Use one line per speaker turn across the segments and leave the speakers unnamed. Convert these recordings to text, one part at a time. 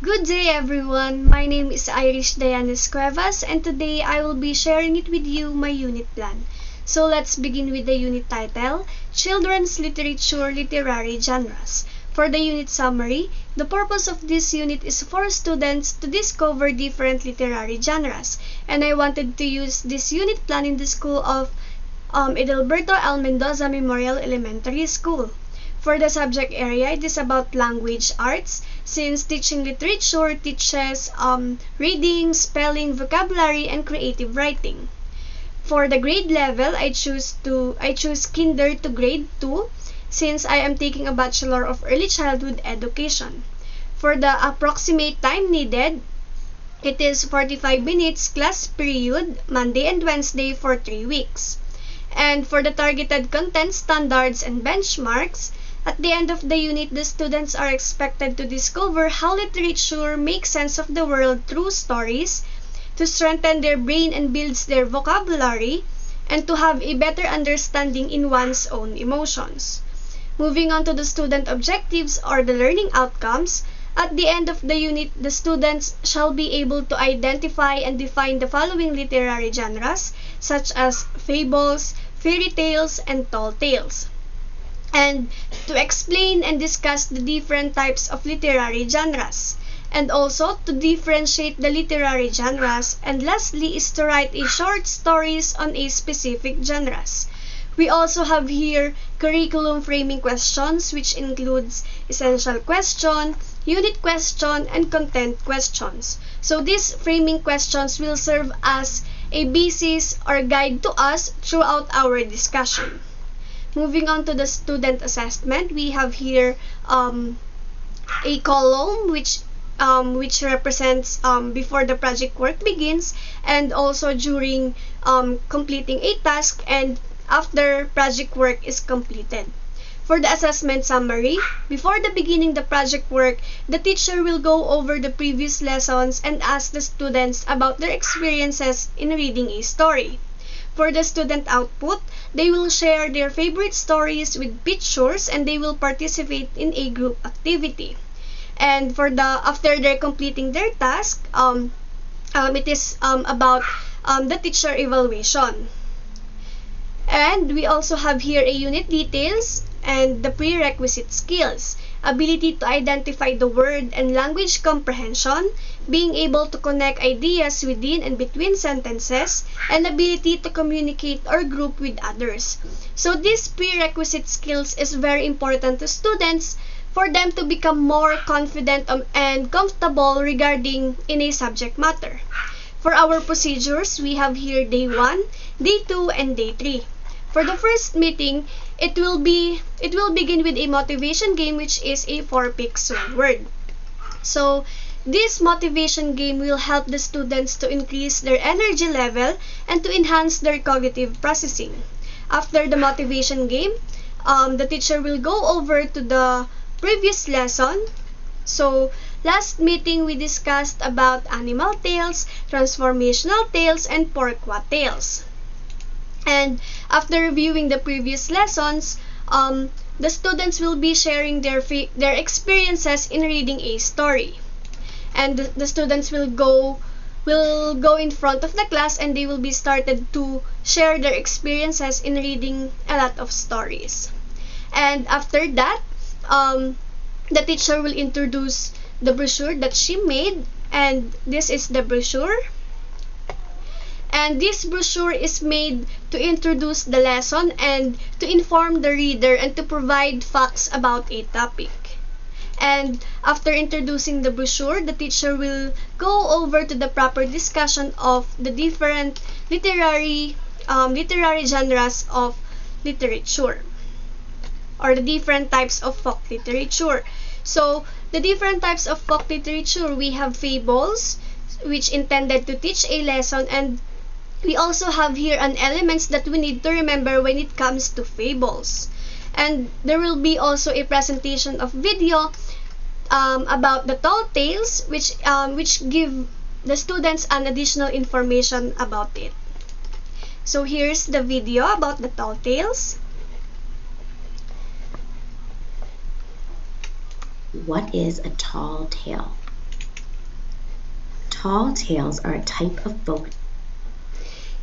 Good day everyone, my name is Irish Dianis Cuevas and today I will be sharing it with you my unit plan. So let's begin with the unit title, Children's Literature Literary Genres. For the unit summary, the purpose of this unit is for students to discover different literary genres, and I wanted to use this unit plan in the school of Edelberto L. Mendoza Memorial Elementary School. For the subject area, it is about language arts, since teaching literature teaches reading, spelling, vocabulary, and creative writing. For the grade level, I choose kinder to grade 2, since I am taking a Bachelor of Early Childhood Education. For the approximate time needed, it is 45 minutes class period, Monday and Wednesday for 3 weeks. And for the targeted content standards and benchmarks, at the end of the unit, the students are expected to discover how literature makes sense of the world through stories, to strengthen their brain and builds their vocabulary, and to have a better understanding in one's own emotions. Moving on to the student objectives or the learning outcomes, at the end of the unit, the students shall be able to identify and define the following literary genres, such as fables, fairy tales, and tall tales, and to explain and discuss the different types of literary genres, and also to differentiate the literary genres, and lastly is to write a short stories on a specific genres. We also have here curriculum framing questions, which includes essential question, unit question, and content questions. So these framing questions will serve as a basis or guide to us throughout our discussion. Moving on to the student assessment, we have here a column which represents before the project work begins, and also during completing a task, and after project work is completed. For the assessment summary, before the beginning the project work, the teacher will go over the previous lessons and ask the students about their experiences in reading a story. For the student output, they will share their favorite stories with pictures, and they will participate in a group activity. And for after they're completing their task, it is about the teacher evaluation. And we also have here a unit details and the prerequisite skills, ability to identify the word and language comprehension, being able to connect ideas within and between sentences, and ability to communicate or group with others. So these prerequisite skills is very important to students for them to become more confident and comfortable regarding in a subject matter. For our procedures, we have here day 1, day 2, and day 3. For the first meeting, it will begin with a motivation game, which is a 4-pick word. So this motivation game will help the students to increase their energy level and to enhance their cognitive processing. After the motivation game, the teacher will go over to the previous lesson. So last meeting we discussed about animal tales, transformational tales, and porqua tales. And after reviewing the previous lessons, the students will be sharing their experiences in reading a story. And the students will go in front of the class, and they will be started to share their experiences in reading a lot of stories. And after that, the teacher will introduce the brochure that she made, and this is the brochure. And this brochure is made to introduce the lesson and to inform the reader and to provide facts about a topic. And after introducing the brochure, the teacher will go over to the proper discussion of the different literary genres of literature, or the different types of folk literature. So the different types of folk literature, we have fables, which intended to teach a lesson, and we also have here an elements that we need to remember when it comes to fables. And there will be also a presentation of video about the tall tales, which give the students an additional information about it. So here's the video about the tall tales.
What is a tall tale? Tall tales are a type of folk.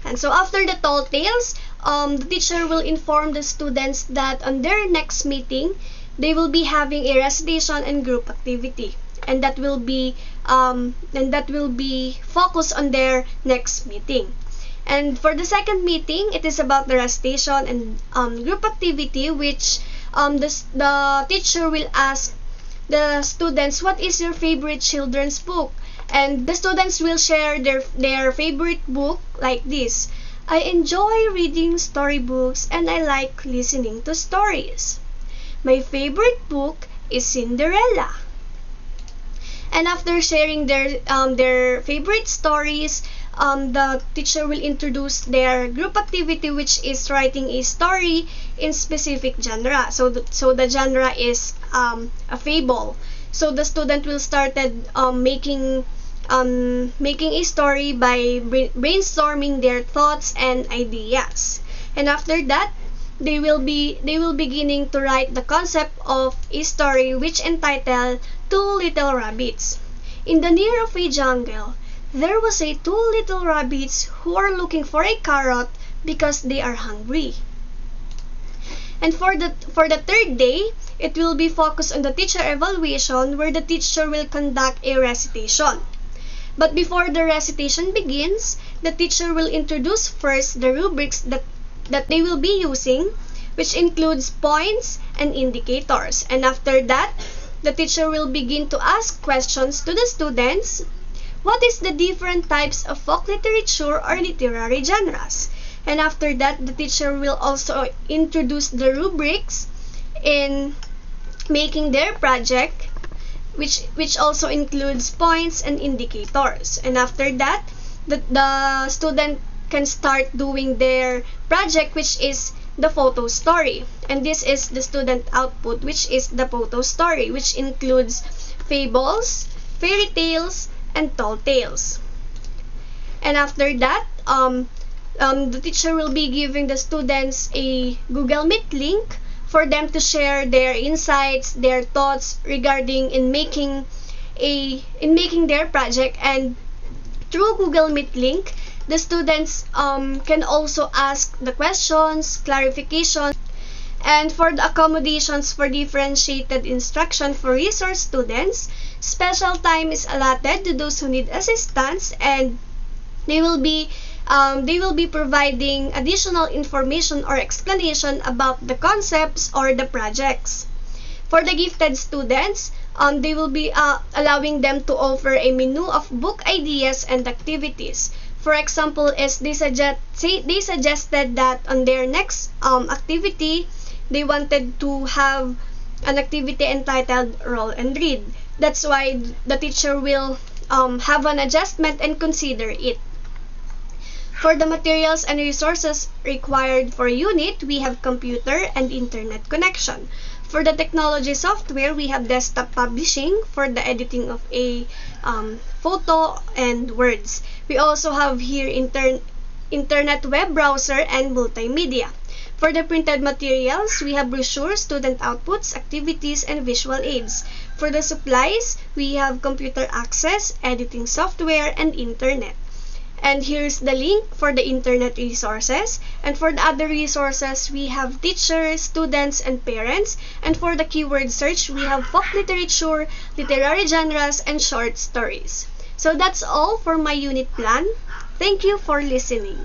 And so after the tall tales, the teacher will inform the students that on their next meeting, they will be having a recitation and group activity, and that will be focused on their next meeting. And for the second meeting, it is about the recitation and group activity, which the teacher will ask the students, what is your favorite children's book? And the students will share their favorite book like this. I enjoy reading storybooks and I like listening to stories. My favorite book is Cinderella. And after sharing their favorite stories, the teacher will introduce their group activity, which is writing a story in specific genre. So the genre is a fable. So the student will started making a story by brainstorming their thoughts and ideas. And after that, they will beginning to write the concept of a story which entitled Two Little Rabbits. In the near of a jungle, there was a two little rabbits who are looking for a carrot because they are hungry. And for the third day, it will be focused on the teacher evaluation, where the teacher will conduct a recitation. But before the recitation begins, the teacher will introduce first the rubrics that they will be using, which includes points and indicators. And after that, the teacher will begin to ask questions to the students. What is the different types of folk literature or literary genres? And after that, the teacher will also introduce the rubrics in making their project, which also includes points and indicators. And after that, the student can start doing their project, which is the photo story. And this is the student output, which is the photo story, which includes fables, fairy tales, and tall tales. And after that, the teacher will be giving the students a Google Meet link for them to share their insights, their thoughts regarding in making their project. And through Google Meet link, the students can also ask the questions, clarification, and for the accommodations for differentiated instruction for resource students, special time is allotted to those who need assistance, and they will be providing additional information or explanation about the concepts or the projects. For the gifted students, they will be allowing them to offer a menu of book ideas and activities. For example, is they suggested that on their next activity, they wanted to have an activity entitled Roll and Read. That's why the teacher will have an adjustment and consider it. For the materials and resources required for unit, we have computer and internet connection. For the technology software, we have desktop publishing for the editing of a photo and words. We also have here internet web browser and multimedia. For the printed materials, we have brochures, student outputs, activities, and visual aids. For the supplies, we have computer access, editing software, and internet. And here's the link for the internet resources. And for the other resources, we have teachers, students, and parents. And for the keyword search, we have folk literature, literary genres, and short stories. So that's all for my unit plan. Thank you for listening.